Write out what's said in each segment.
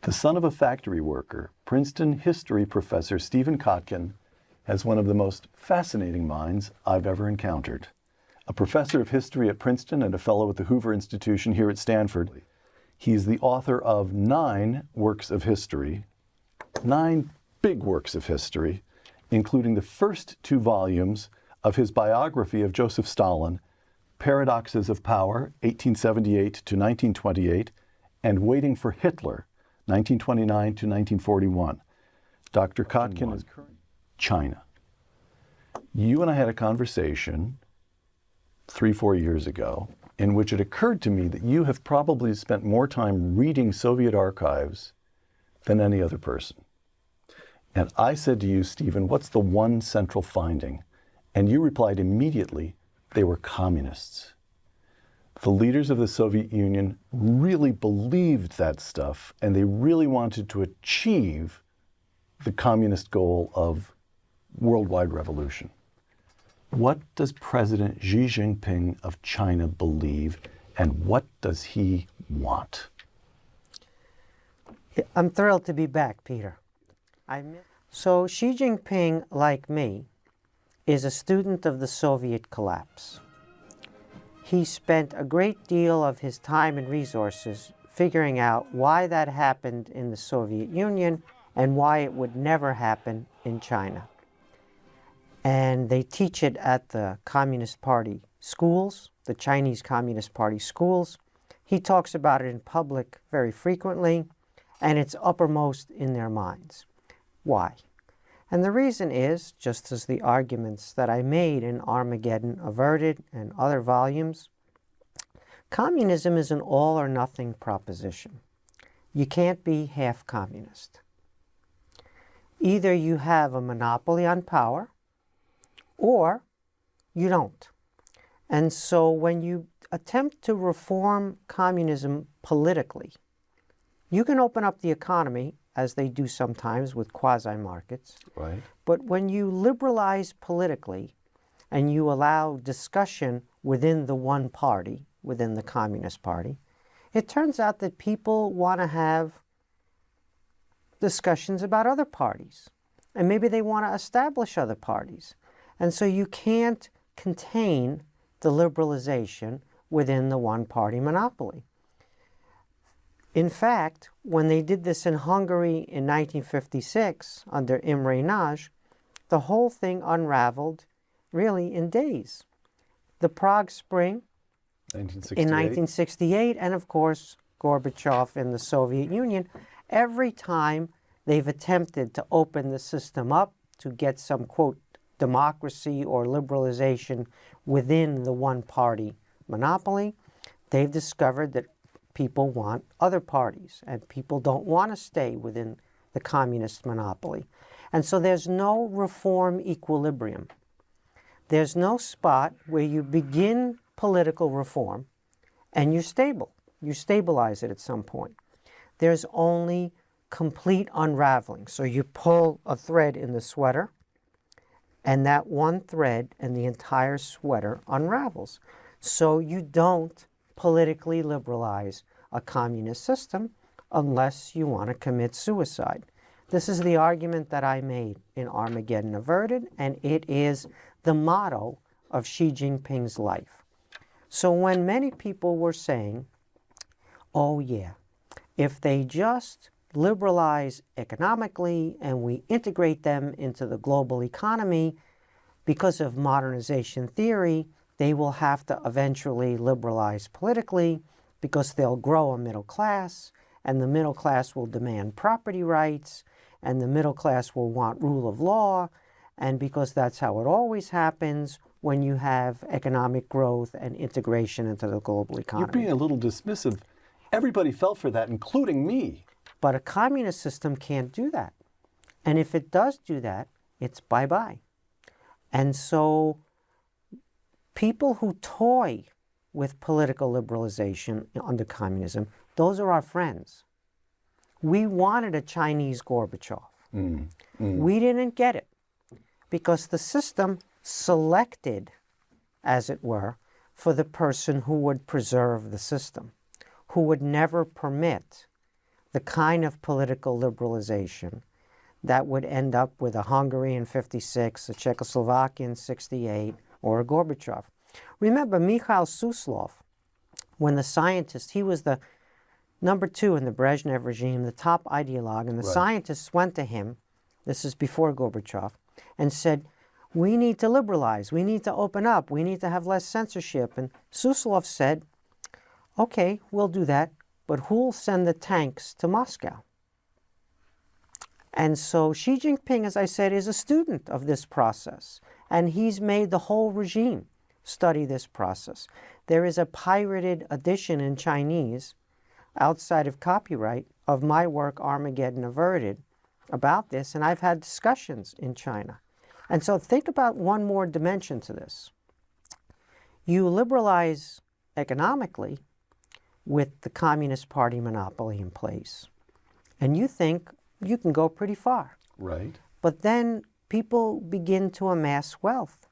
The son of a factory worker, Princeton history professor Stephen Kotkin has one of the most fascinating minds I've ever encountered. A professor of history at Princeton and a fellow at the Hoover Institution here at Stanford, he's the author of 9 works of history, 9 big works of history, including the first 2 volumes of his biography of Joseph Stalin, Paradoxes of Power, 1878 to 1928, and Waiting for Hitler, 1929 to 1941. Dr. Kotkin is China. You and I had a conversation 3-4 years ago in which it occurred to me that you have probably spent more time reading Soviet archives than any other person. And I said to you, Stephen, what's the one central finding? And you replied immediately, they were communists. The leaders of the Soviet Union really believed that stuff, and they really wanted to achieve the communist goal of worldwide revolution. What does President Xi Jinping of China believe, and what does he want? I'm thrilled to be back, Peter. So Xi Jinping, like me, is a student of the Soviet collapse. He spent a great deal of his time and resources figuring out why that happened in the Soviet Union and why it would never happen in China. And they teach it at the Communist Party schools, the Chinese Communist Party schools. He talks about it in public very frequently, and it's uppermost in their minds. Why? And the reason is, just as the arguments that I made in Armageddon Averted and other volumes, communism is an all or nothing proposition. You can't be half communist. Either you have a monopoly on power, or you don't. And so when you attempt to reform communism politically, you can open up the economy, as they do sometimes with quasi-markets. Right. But when you liberalize politically and you allow discussion within the one party, within the Communist Party, it turns out that people want to have discussions about other parties. And maybe they want to establish other parties. And so you can't contain the liberalization within the one-party monopoly. In fact, when they did this in Hungary in 1956 under Imre Nagy, the whole thing unraveled really in days. The Prague Spring 1968. in 1968, and of course Gorbachev in the Soviet Union, every time they've attempted to open the system up to get some, quote, democracy or liberalization within the one-party monopoly, they've discovered that people want other parties, and people don't want to stay within the communist monopoly. And so there's no reform equilibrium. There's no spot where you begin political reform and you're stable. You stabilize it at some point. There's only complete unraveling. So you pull a thread in the sweater, and that one thread and the entire sweater unravels. So you don't politically liberalize a communist system unless you want to commit suicide. This is the argument that I made in Armageddon Averted, and it is the motto of Xi Jinping's life. So when many people were saying, oh yeah, if they just liberalize economically and we integrate them into the global economy, because of modernization theory, they will have to eventually liberalize politically because they'll grow a middle class, and the middle class will demand property rights, and the middle class will want rule of law, and because that's how it always happens when you have economic growth and integration into the global economy. You're being a little dismissive. Everybody fell for that, including me. But a communist system can't do that. And if it does do that, it's bye-bye. And so people who toy with political liberalization under communism, those are our friends. We wanted a Chinese Gorbachev. We didn't get it because the system selected, as it were, for the person who would preserve the system, who would never permit the kind of political liberalization that would end up with a Hungary in 56, a Czechoslovakia in 68, or a Gorbachev. Remember Mikhail Suslov, when the scientist, he was the number 2 in the Brezhnev regime, the top ideologue, and the scientists went to him, this is before Gorbachev, and said, we need to liberalize, we need to open up, we need to have less censorship. And Suslov said, okay, we'll do that, but who'll send the tanks to Moscow? And so Xi Jinping, as I said, is a student of this process, and he's made the whole regime study this process. There is a pirated edition in Chinese, outside of copyright, of my work, Armageddon Averted, about this, and I've had discussions in China. And so think about one more dimension to this. You liberalize economically with the Communist Party monopoly in place, and you think you can go pretty far. Right. But then people begin to amass wealth.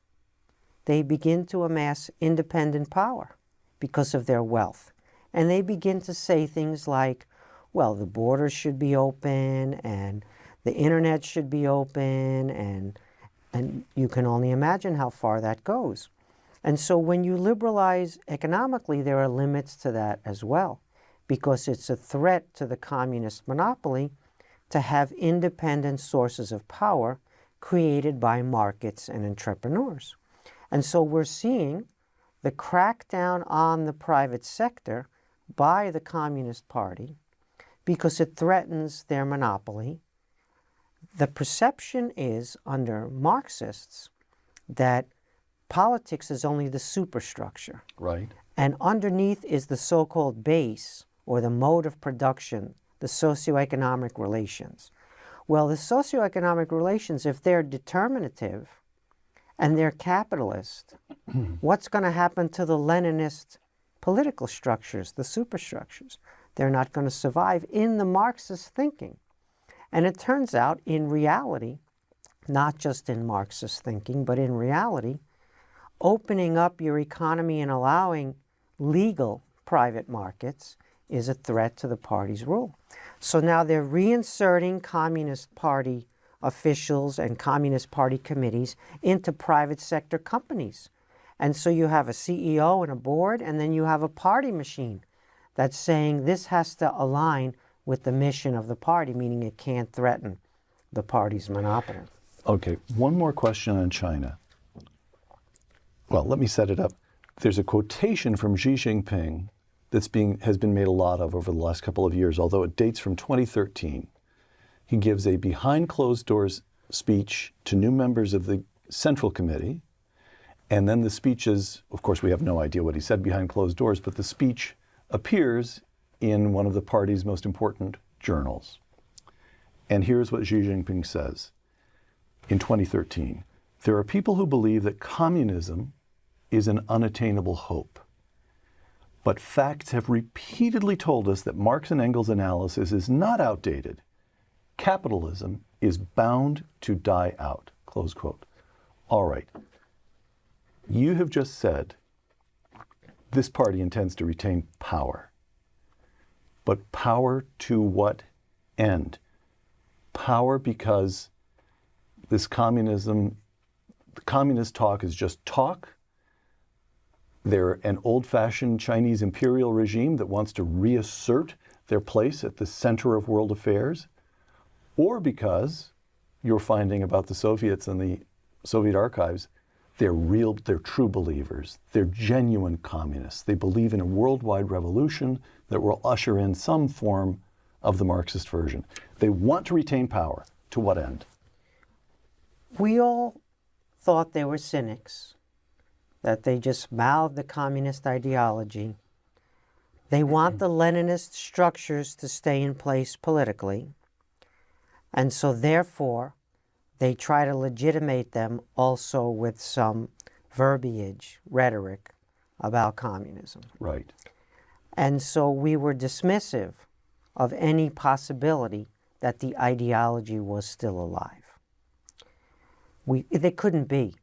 They begin to amass independent power because of their wealth. And they begin to say things like, well, the borders should be open, and the internet should be open, and you can only imagine how far that goes. And so when you liberalize economically, there are limits to that as well, because it's a threat to the communist monopoly to have independent sources of power created by markets and entrepreneurs. And so we're seeing the crackdown on the private sector by the Communist Party because it threatens their monopoly. The perception is, under Marxists, that politics is only the superstructure. Right. And underneath is the so-called base, or the mode of production, the socioeconomic relations. Well, the socioeconomic relations, if they're determinative and they're capitalist, what's going to happen to the Leninist political structures, the superstructures? They're not going to survive in the Marxist thinking. And it turns out, in reality, not just in Marxist thinking, but in reality, opening up your economy and allowing legal private markets is a threat to the party's rule. So now they're reinserting Communist Party officials and Communist Party committees into private sector companies. And so you have a CEO and a board, and then you have a party machine that's saying this has to align with the mission of the party, meaning it can't threaten the party's monopoly. Okay, one more question on China. Well, let me set it up. There's a quotation from Xi Jinping has been made a lot of over the last couple of years, although it dates from 2013. He gives a behind closed doors speech to new members of the Central Committee, and then the speech is, of course, we have no idea what he said behind closed doors, but the speech appears in one of the party's most important journals. And here's what Xi Jinping says in 2013. There are people who believe that communism is an unattainable hope. But facts have repeatedly told us that Marx and Engels' analysis is not outdated. Capitalism is bound to die out, close quote. All right. You have just said this party intends to retain power. But power to what end? Power because this communist talk is just talk. They're an old-fashioned Chinese imperial regime that wants to reassert their place at the center of world affairs, or because you're finding about the Soviets and the Soviet archives, they're true believers. They're genuine communists. They believe in a worldwide revolution that will usher in some form of the Marxist version. They want to retain power. To what end? We all thought they were cynics, that they just mouthed the communist ideology. They want the Leninist structures to stay in place politically, and so therefore they try to legitimate them also with some verbiage, rhetoric about communism. Right. And so we were dismissive of any possibility that the ideology was still alive. They couldn't be.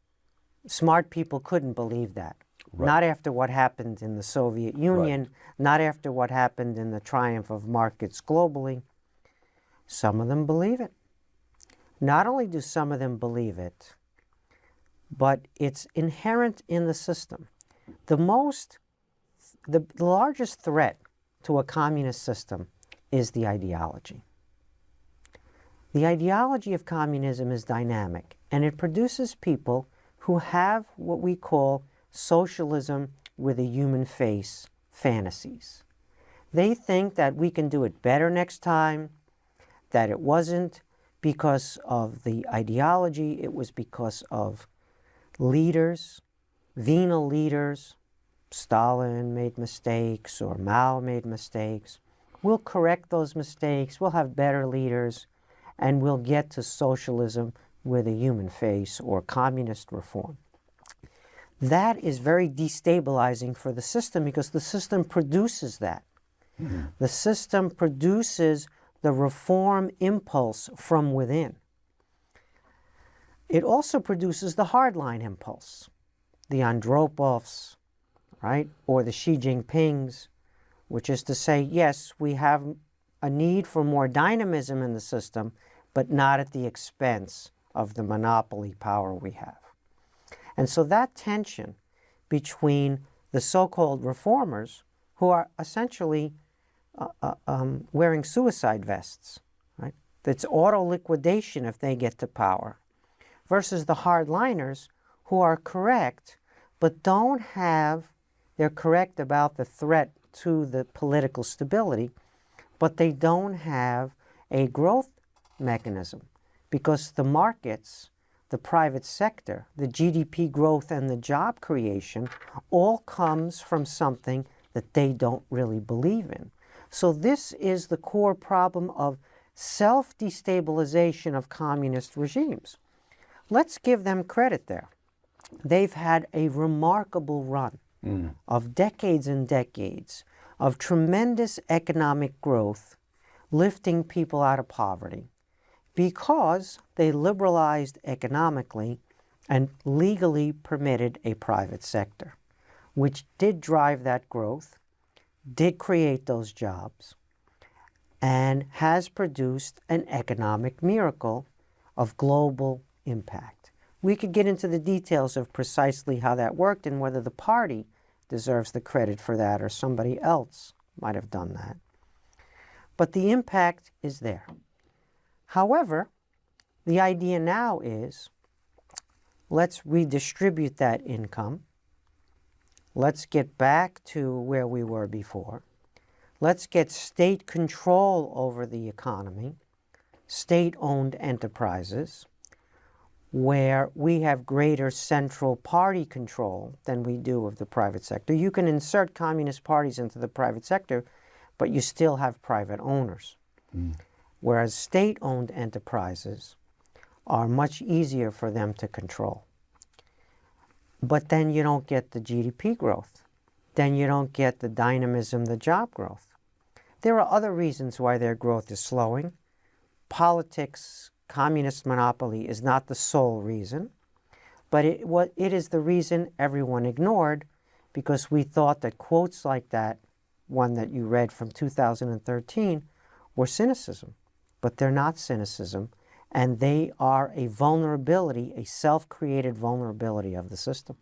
Smart people couldn't believe that. Right. Not after what happened in the Soviet Union, right. Not after what happened in the triumph of markets globally. Some of them believe it. Not only do some of them believe it, but it's inherent in the system. The largest threat to a communist system is the ideology. The ideology of communism is dynamic, and it produces people who have what we call socialism with a human face fantasies. They think that we can do it better next time, that it wasn't because of the ideology, it was because of leaders, venal leaders. Stalin made mistakes or Mao made mistakes. We'll correct those mistakes, we'll have better leaders, and we'll get to socialism with a human face or communist reform. That is very destabilizing for the system because the system produces that. Mm-hmm. The system produces the reform impulse from within. It also produces the hardline impulse, the Andropovs, right, or the Xi Jinpings, which is to say, yes, we have a need for more dynamism in the system, but not at the expense of the monopoly power we have. And so that tension between the so-called reformers, who are essentially wearing suicide vests, right? It's auto-liquidation if they get to power, versus the hardliners who are correct, but they're correct about the threat to the political stability, but they don't have a growth mechanism because the markets, the private sector, the GDP growth and the job creation all comes from something that they don't really believe in. So this is the core problem of self-destabilization of communist regimes. Let's give them credit there. They've had a remarkable run of decades and decades of tremendous economic growth, lifting people out of poverty, because they liberalized economically and legally permitted a private sector, which did drive that growth, did create those jobs, and has produced an economic miracle of global impact. We could get into the details of precisely how that worked and whether the party deserves the credit for that or somebody else might have done that. But the impact is there. However, the idea now is, let's redistribute that income. Let's get back to where we were before. Let's get state control over the economy, state-owned enterprises, where we have greater central party control than we do of the private sector. You can insert communist parties into the private sector, but you still have private owners. Whereas state-owned enterprises are much easier for them to control. But then you don't get the GDP growth. Then you don't get the dynamism, the job growth. There are other reasons why their growth is slowing. Politics, communist monopoly is not the sole reason, but it is the reason everyone ignored, because we thought that quotes like that, one that you read from 2013, were cynicism. But they're not cynicism, and they are a vulnerability, a self-created vulnerability of the system.